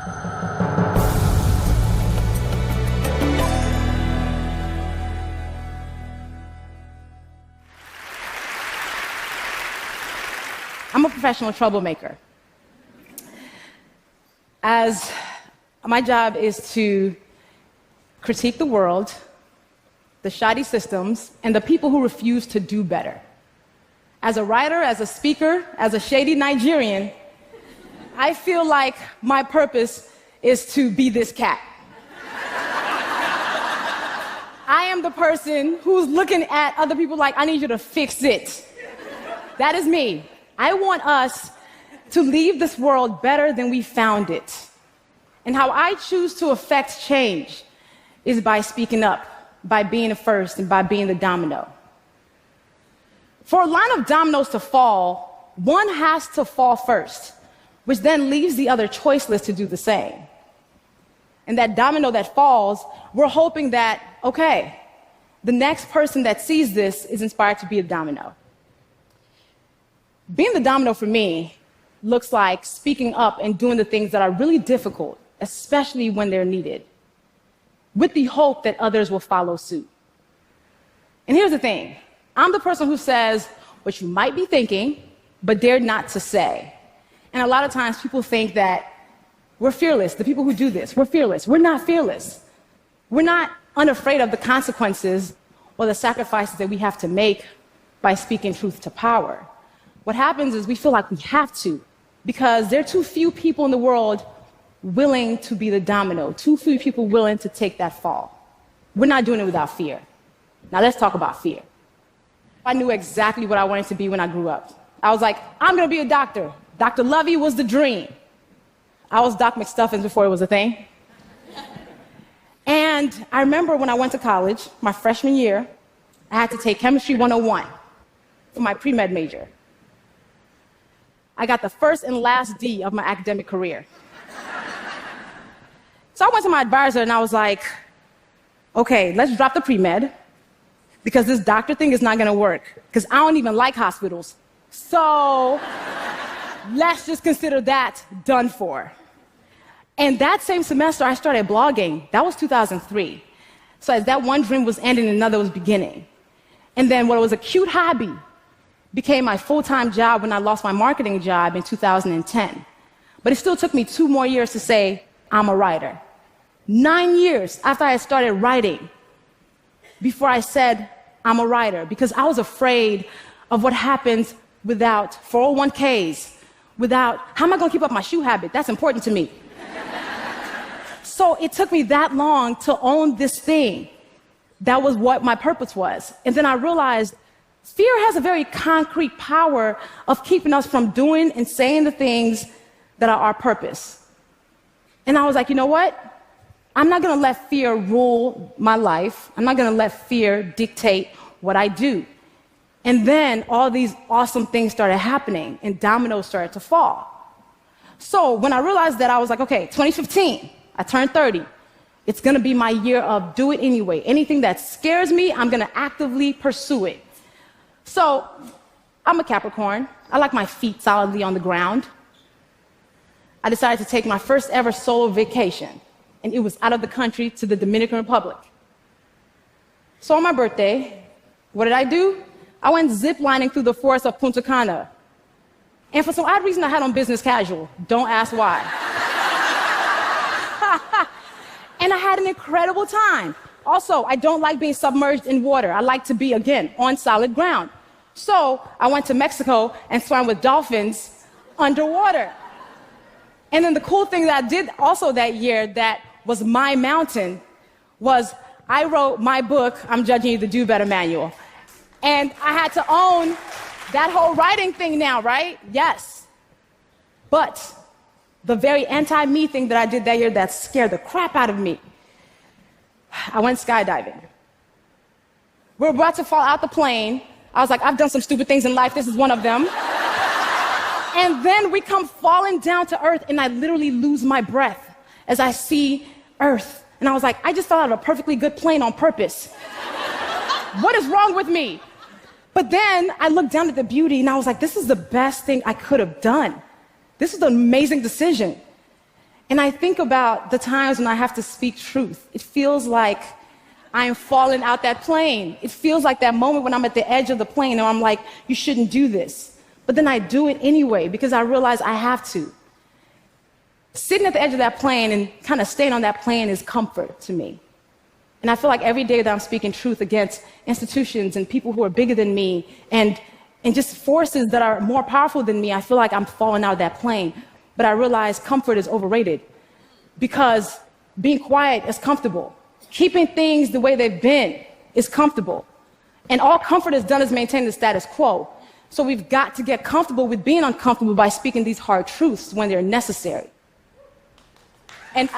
I'm a professional troublemaker. As my job is to critique the world, the shoddy systems, and the people who refuse to do better. As a writer, as a speaker, as a shady Nigerian, I feel like my purpose is to be this cat. I am the person who's looking at other people like, I need you to fix it. That is me. I want us to leave this world better than we found it. And how I choose to affect change is by speaking up, by being the first, and by being the domino. For a line of dominoes to fall, one has to fall first, which then leaves the other choiceless to do the same. And that domino that falls, we're hoping that, okay, the next person that sees this is inspired to be a domino. Being the domino for me looks like speaking up and doing the things that are really difficult, especially when they're needed, with the hope that others will follow suit. And here's the thing. I'm the person who says what you might be thinking, but dare not to say. And a lot of times people think that we're fearless. The people who do this, we're fearless. We're not fearless. We're not unafraid of the consequences or the sacrifices that we have to make by speaking truth to power. What happens is we feel like we have to, because there are too few people in the world willing to be the domino, too few people willing to take that fall. We're not doing it without fear. Now let's talk about fear. I knew exactly what I wanted to be when I grew up. I was like, I'm going to be a doctor. Dr. Lovey was the dream. I was Doc McStuffins before it was a thing. And I remember when I went to college, my freshman year, I had to take Chemistry 101 for my pre-med major. I got the first and last D of my academic career. So I went to my advisor and I was like, okay, let's drop the pre-med because this doctor thing is not going to work because I don't even like hospitals. So let's just consider that done for. And that same semester, I started blogging. That was 2003. So as that one dream was ending, another was beginning. And then what was a cute hobby became my full-time job when I lost my marketing job in 2010. But it still took me 2 more years to say, I'm a writer. 9 years after I had started writing before I said, I'm a writer, because I was afraid of what happens without 401ks, without, how am I going to keep up my shoe habit? That's important to me. So it took me that long to own this thing. That was what my purpose was. And then I realized fear has a very concrete power of keeping us from doing and saying the things that are our purpose. And I was like, you know what? I'm not going to let fear rule my life. I'm not going to let fear dictate what I do. And then all these awesome things started happening and dominoes started to fall. So when I realized that, I was like, okay, 2015, I turned 30. It's going to be my year of do it anyway. Anything that scares me, I'm going to actively pursue it. So I'm a Capricorn. I like my feet solidly on the ground. I decided to take my first ever solo vacation, and it was out of the country to the Dominican Republic. So on my birthday, what did I do? I went zip-lining through the forest of Punta Cana. And for some odd reason, I had on business casual. Don't ask why. And I had an incredible time. Also, I don't like being submerged in water. I like to be, again, on solid ground. So I went to Mexico and swam with dolphins underwater. And then the cool thing that I did also that year that was my mountain was I wrote my book, I'm Judging You, the Do Better Manual. And I had to own that whole writing thing now, right? Yes. But the very anti-me thing that I did that year that scared the crap out of me, I went skydiving. We're about to fall out the plane. I was like, I've done some stupid things in life. This is one of them. And then we come falling down to earth, and I literally lose my breath as I see earth. And I was like, I just fell out of a perfectly good plane on purpose. What is wrong with me? But then I looked down at the beauty, and I was like, this is the best thing I could have done. This is an amazing decision. And I think about the times when I have to speak truth. It feels like I am falling out that plane. It feels like that moment when I'm at the edge of the plane and I'm like, you shouldn't do this. But then I do it anyway because I realize I have to. Sitting at the edge of that plane and kind of staying on that plane is comfort to me. And I feel like every day that I'm speaking truth against institutions and people who are bigger than me and just forces that are more powerful than me, I feel like I'm falling out of that plane. But I realize comfort is overrated because being quiet is comfortable. Keeping things the way they've been is comfortable. And all comfort has done is maintain the status quo. So we've got to get comfortable with being uncomfortable by speaking these hard truths when they're necessary. And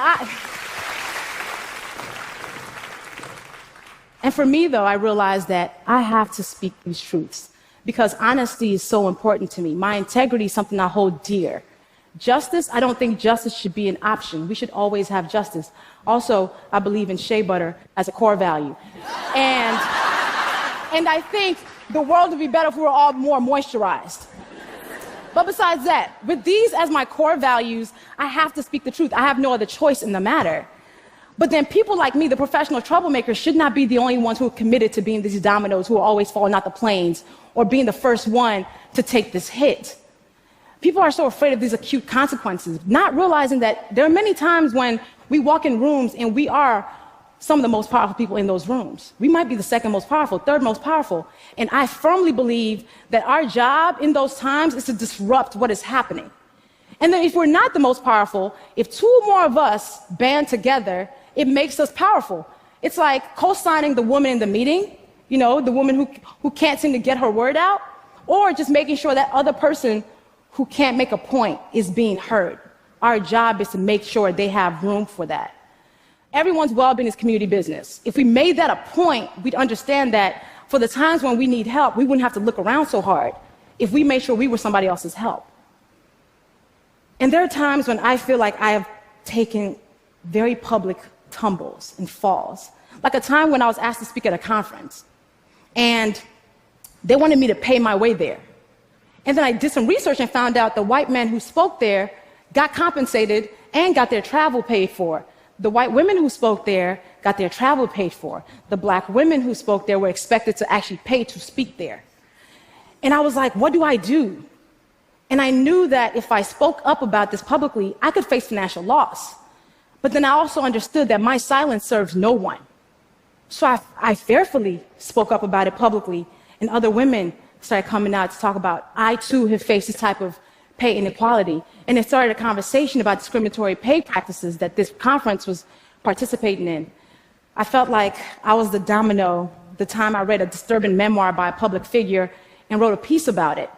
for me, though, I realized that I have to speak these truths because honesty is so important to me. My integrity is something I hold dear. Justice, I don't think justice should be an option. We should always have justice. Also, I believe in shea butter as a core value. And I think the world would be better if we were all more moisturized. But besides that, with these as my core values, I have to speak the truth. I have no other choice in the matter. But then people like me, the professional troublemakers, should not be the only ones who are committed to being these dominoes who are always falling out the planes or being the first one to take this hit. People are so afraid of these acute consequences, not realizing that there are many times when we walk in rooms and we are some of the most powerful people in those rooms. We might be the second most powerful, third most powerful. And I firmly believe that our job in those times is to disrupt what is happening. And then if we're not the most powerful, if two more of us band together, it makes us powerful. It's like co-signing the woman in the meeting, you know, the woman who can't seem to get her word out, or just making sure that other person who can't make a point is being heard. Our job is to make sure they have room for that. Everyone's well-being is community business. If we made that a point, we'd understand that for the times when we need help, we wouldn't have to look around so hard if we made sure we were somebody else's help. And there are times when I feel like I have taken very public tumbles and falls. Like a time when I was asked to speak at a conference, and they wanted me to pay my way there. And then I did some research and found out the white men who spoke there got compensated and got their travel paid for. The white women who spoke there got their travel paid for. The black women who spoke there were expected to actually pay to speak there. And I was like, what do I do? And I knew that if I spoke up about this publicly, I could face financial loss. But then I also understood that my silence serves no one. So I fearfully spoke up about it publicly, and other women started coming out to talk about, I too have faced this type of pay inequality. And it started a conversation about discriminatory pay practices that this conference was participating in. I felt like I was the domino the time I read a disturbing memoir by a public figure and wrote a piece about it.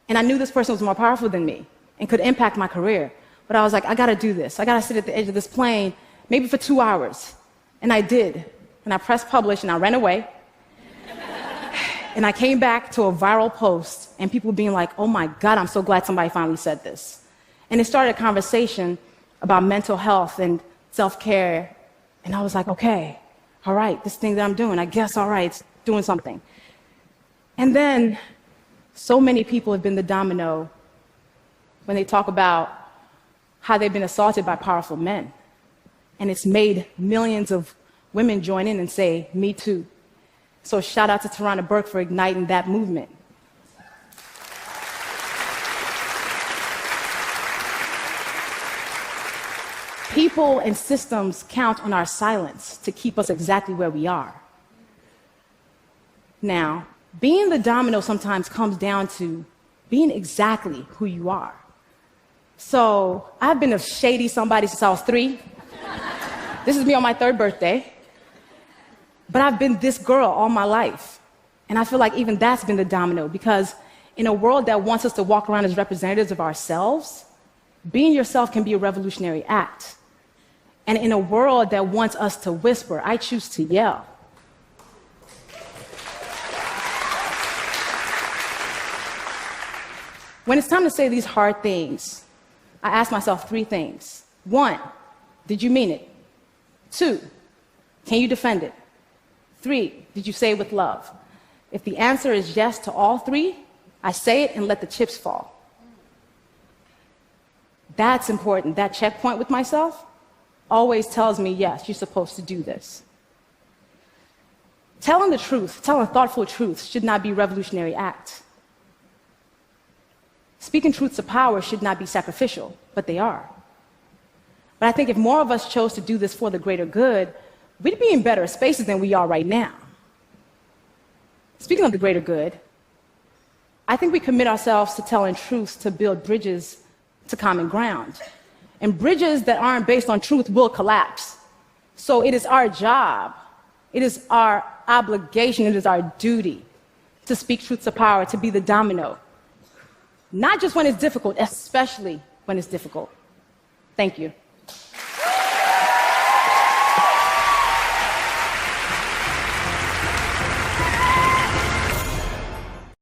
And I knew this person was more powerful than me and could impact my career. But I was like, I gotta do this. I gotta sit at the edge of this plane, maybe for 2 hours. And I did. And I pressed publish and I ran away. And I came back to a viral post and people being like, oh my God, I'm so glad somebody finally said this. And it started a conversation about mental health and self-care. And I was like, okay, all right, this thing that I'm doing, I guess, all right, it's doing something. And then so many people have been the domino when they talk about how they've been assaulted by powerful men. And it's made millions of women join in and say, me too. So shout out to Tarana Burke for igniting that movement. People and systems count on our silence to keep us exactly where we are. Now, being the domino sometimes comes down to being exactly who you are. So I've been a shady somebody since I was 3. This is me on my 3rd birthday. But I've been this girl all my life. And I feel like even that's been the domino, because in a world that wants us to walk around as representatives of ourselves, being yourself can be a revolutionary act. And in a world that wants us to whisper, I choose to yell. When it's time to say these hard things, I ask myself 3 things. 1, did you mean it? 2, can you defend it? 3, did you say it with love? If the answer is yes to all 3, I say it and let the chips fall. That's important. That checkpoint with myself always tells me, yes, you're supposed to do this. Telling the truth, telling thoughtful truth should not be a revolutionary act. Speaking truths to power should not be sacrificial, but they are. But I think if more of us chose to do this for the greater good, we'd be in better spaces than we are right now. Speaking of the greater good, I think we commit ourselves to telling truths to build bridges to common ground. And bridges that aren't based on truth will collapse. So it is our job, it is our obligation, it is our duty to speak truth to power, to be the domino. Not just when it's difficult, especially when it's difficult. Thank you.